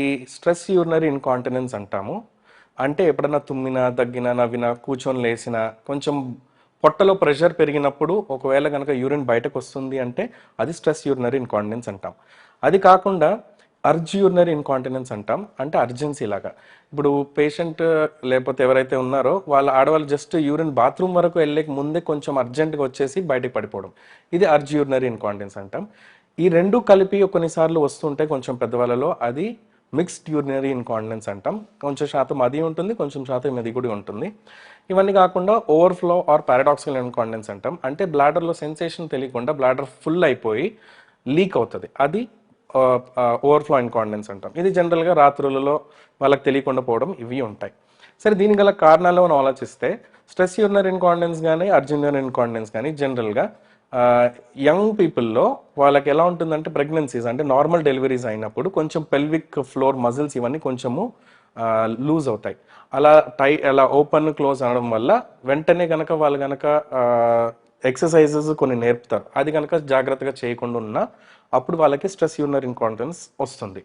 ఈ stress urinary incontinence అంటాము. అంటే ఎప్పుడన్నా తుమ్మినా, దగ్గినా, నవ్వినా, కూర్చొని లేసినా, కొంచెం పొట్టలో ప్రెషర్ పెరిగినప్పుడు ఒకవేళ కనుక యూరిన్ బయటకు వస్తుంది అంటే అది స్ట్రెస్ యూరినరీ ఇన్కాంటినెన్స్ అంటాం. అది కాకుండా అర్జ్ యూరినరీ ఇన్కాంటినెన్స్ అంటాం. అంటే అర్జెన్సీ లాగా. ఇప్పుడు పేషెంట్ లేకపోతే ఎవరైతే ఉన్నారో వాళ్ళ ఆడవాళ్ళు జస్ట్ యూరిన్ బాత్రూమ్ వరకు వెళ్ళక ముందే కొంచెం అర్జెంట్గా వచ్చేసి బయటకు పడిపోవడం. ఇది అర్జ్ యూరినరీ ఇన్కాంటినెన్స్ అంటాం. ఈ రెండు కలిపి కొన్నిసార్లు వస్తుంటాయి కొంచెం పెద్దవాళ్ళలో. అది మిక్స్డ్ యూరినరీ ఇన్కాంటినెన్స్ అంటాం. కొంచెం శాతం అది ఉంటుంది, కొంచెం శాతం ఇది కూడా ఉంటుంది. ఇవన్నీ కాకుండా ఓవర్ఫ్లో ఆర్ పారాడాక్సికల్ ఇన్కాంటినెన్స్ అంటాం. అంటే బ్లాడర్లో సెన్సేషన్ తెలియకుండా బ్లాడర్ ఫుల్ అయిపోయి లీక్ అవుతుంది. అది ఓవర్ఫ్లో ఇన్కాంటినెన్స్ అంటాం. ఇది జనరల్గా రాత్రులలో వాళ్ళకి తెలియకుండా పోవడం ఇవి ఉంటాయి. సరే, దీనికి గల కారణాలు మనం ఆలోచిస్తే స్ట్రెస్ యూరినరీ ఇన్కాంటినెన్స్ కానీ అర్జెంట్ యూరినరీ ఇన్కాంటినెన్స్ కానీ జనరల్గా యంగ్ పీపుల్లో వాళ్ళకి ఎలా ఉంటుందంటే ప్రెగ్నెన్సీస్ అంటే నార్మల్ డెలివరీస్ అయినప్పుడు కొంచెం పెల్విక్ ఫ్లోర్ మజిల్స్ ఇవన్నీ కొంచెము లూజ్ అవుతాయి. అలా ఓపెన్ క్లోజ్ అవడం వల్ల వెంటనే కనుక వాళ్ళు కనుక ఎక్సర్సైజెస్ కొన్ని నేర్పుతారు. అది కనుక జాగ్రత్తగా చేయకుండా ఉన్నా అప్పుడు వాళ్ళకి స్ట్రెస్ యూరినరీ ఇన్కాంటినెన్స్ వస్తుంది.